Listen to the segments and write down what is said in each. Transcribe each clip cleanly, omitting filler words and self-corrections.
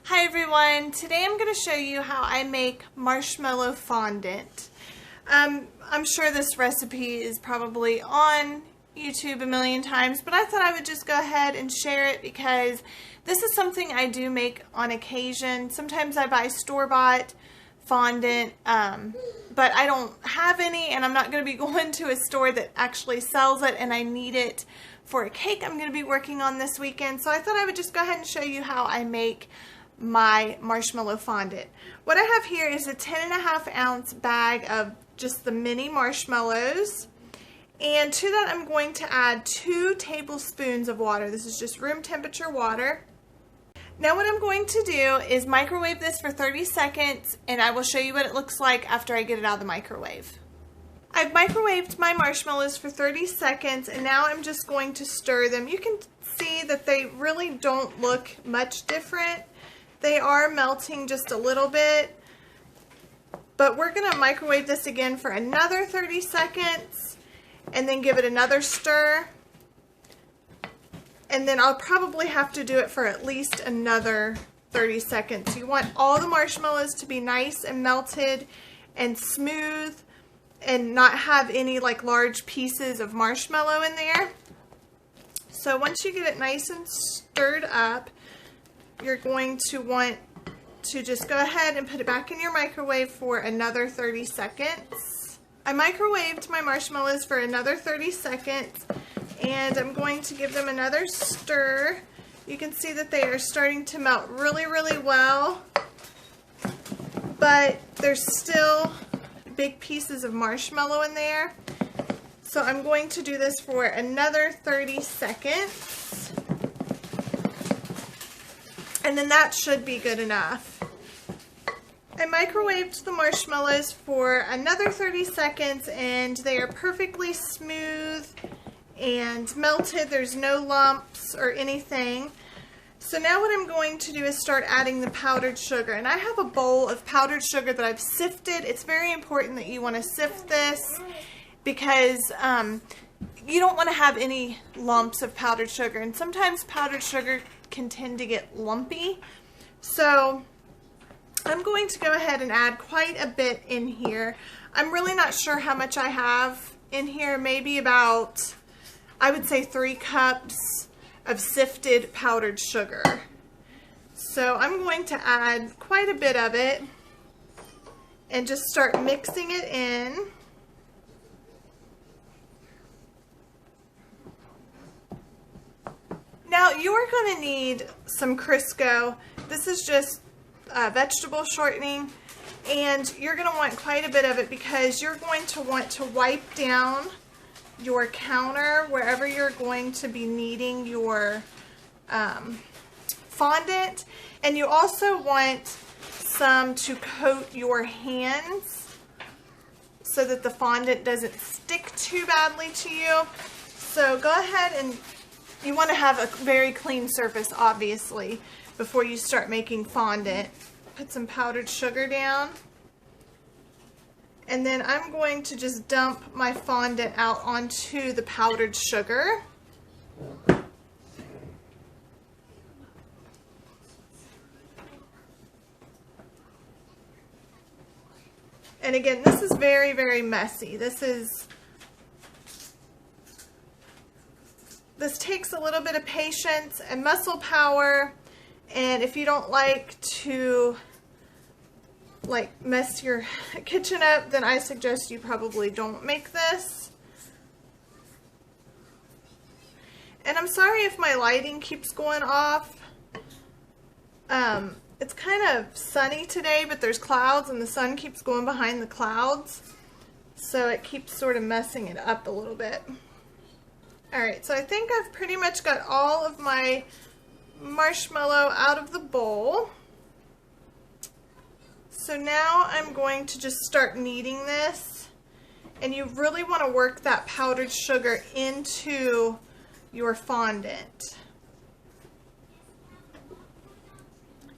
Hi everyone, today I'm going to show you how I make marshmallow fondant. I'm sure this recipe is probably on YouTube a million times, but I thought I would just go ahead and share it because this is something I do make on occasion. Sometimes I buy store-bought fondant, but I don't have any, and I'm not going to be going to a store that actually sells it, and I need it for a cake I'm going to be working on this weekend. So I thought I would just go ahead and show you how I make my marshmallow fondant. What I have here is a 10.5 ounce bag of just the mini marshmallows, and to that I'm going to add 2 tablespoons of water. This is just room temperature water. Now what I'm going to do is microwave this for 30 seconds, and I will show you what it looks like after I get it out of the microwave. I've microwaved my marshmallows for 30 seconds, and now I'm just going to stir them. You can see that they really don't look much different. They are melting just a little bit, but we're going to microwave this again for another 30 seconds and then give it another stir, and then I'll probably have to do it for at least another 30 seconds. You want all the marshmallows to be nice and melted and smooth and not have any like large pieces of marshmallow in there. So once you get it nice and stirred up, you're going to want to just go ahead and put it back in your microwave for another 30 seconds. I microwaved my marshmallows for another 30 seconds, and I'm going to give them another stir. You can see that they are starting to melt really, really well, but there's still big pieces of marshmallow in there. So I'm going to do this for another 30 seconds. And then that should be good enough. I microwaved the marshmallows for another 30 seconds, and they are perfectly smooth and melted. There's no lumps or anything. So now what I'm going to do is start adding the powdered sugar. And I have a bowl of powdered sugar that I've sifted. It's very important that you want to sift this because you don't want to have any lumps of powdered sugar. And sometimes powdered sugar can tend to get lumpy. So I'm going to go ahead and add quite a bit in here. I'm really not sure how much I have in here. Maybe about, I would say 3 cups of sifted powdered sugar. So I'm going to add quite a bit of it and just start mixing it in. Now you're going to need some Crisco. This is just vegetable shortening, and you're going to want quite a bit of it because you're going to want to wipe down your counter wherever you're going to be kneading your fondant, and you also want some to coat your hands so that the fondant doesn't stick too badly to you. So go ahead, and you want to have a very clean surface obviously before you start making fondant. Put some powdered sugar down. And then I'm going to just dump my fondant out onto the powdered sugar. And again, this is very, very messy. This takes a little bit of patience and muscle power, and if you don't like to mess your kitchen up, then I suggest you probably don't make this. And I'm sorry if my lighting keeps going off. It's kind of sunny today, but there's clouds and the sun keeps going behind the clouds, so it keeps sort of messing it up a little bit. Alright, so I think I've pretty much got all of my marshmallow out of the bowl. So now I'm going to just start kneading this, and you really want to work that powdered sugar into your fondant.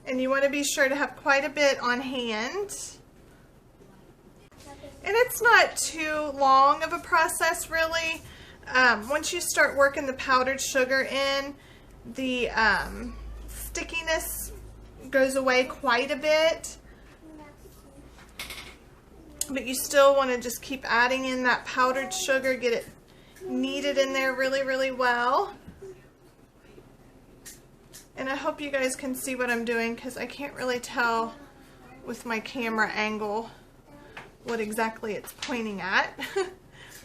And you want to be sure to have quite a bit on hand. And it's not too long of a process really. Once you start working the powdered sugar in, the stickiness goes away quite a bit. But you still want to just keep adding in that powdered sugar, get it kneaded in there really, really well. And I hope you guys can see what I'm doing because I can't really tell with my camera angle what exactly it's pointing at.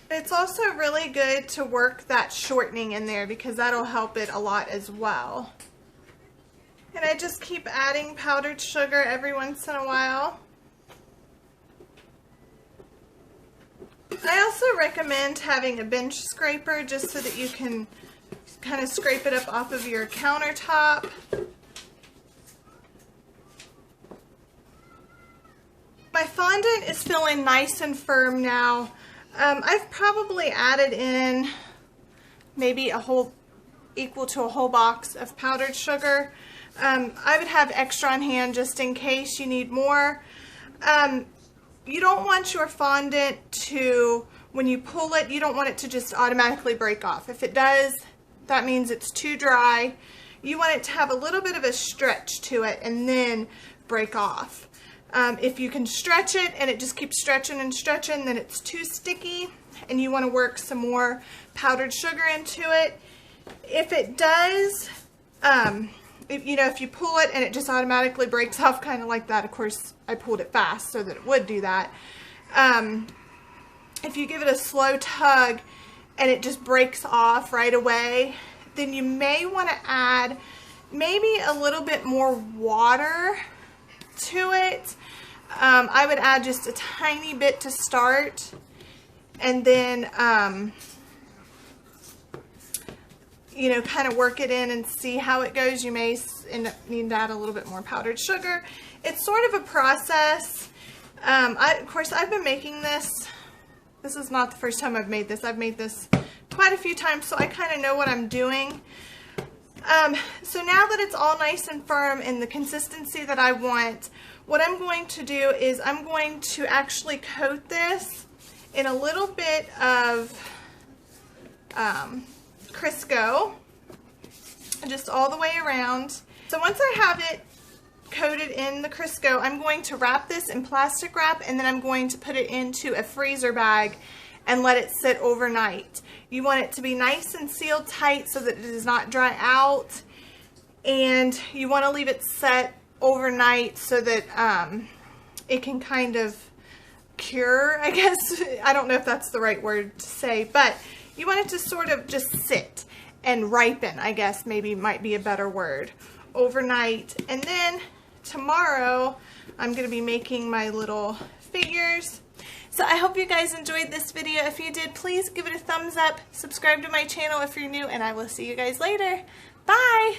It's also really good to work that shortening in there because that'll help it a lot as well. And I just keep adding powdered sugar every once in a while. I also recommend having a bench scraper just so that you can kind of scrape it up off of your countertop. My fondant is feeling nice and firm now. I've probably added in maybe a whole, equal to a whole box of powdered sugar. I would have extra on hand just in case you need more. You don't want your fondant to, when you pull it, you don't want it to just automatically break off. If it does, that means it's too dry. You want it to have a little bit of a stretch to it and then break off. If you can stretch it and it just keeps stretching and stretching, then it's too sticky and you want to work some more powdered sugar into it. If it does, if you pull it and it just automatically breaks off kind of like that, of course I pulled it fast so that it would do that. If you give it a slow tug and it just breaks off right away, then you may want to add maybe a little bit more water to it. I would add just a tiny bit to start and then kind of work it in and see how it goes. You may end up needing to add a little bit more powdered sugar. It's sort of a process. Of course, I've been making this. This is not the first time I've made this. I've made this quite a few times, so I kind of know what I'm doing. So now that it's all nice and firm in the consistency that I want, what I'm going to do is I'm going to actually coat this in a little bit of Crisco, just all the way around. So once I have it coated in the Crisco, I'm going to wrap this in plastic wrap and then I'm going to put it into a freezer bag and let it sit overnight. You want it to be nice and sealed tight so that it does not dry out, and you want to leave it set overnight so that it can kind of cure, I guess. I don't know if that's the right word to say, but you want it to sort of just sit and ripen, I guess maybe might be a better word, overnight. And then tomorrow I'm going to be making my little figures. So I hope you guys enjoyed this video. If you did, please give it a thumbs up, subscribe to my channel if you're new, and I will see you guys later. Bye!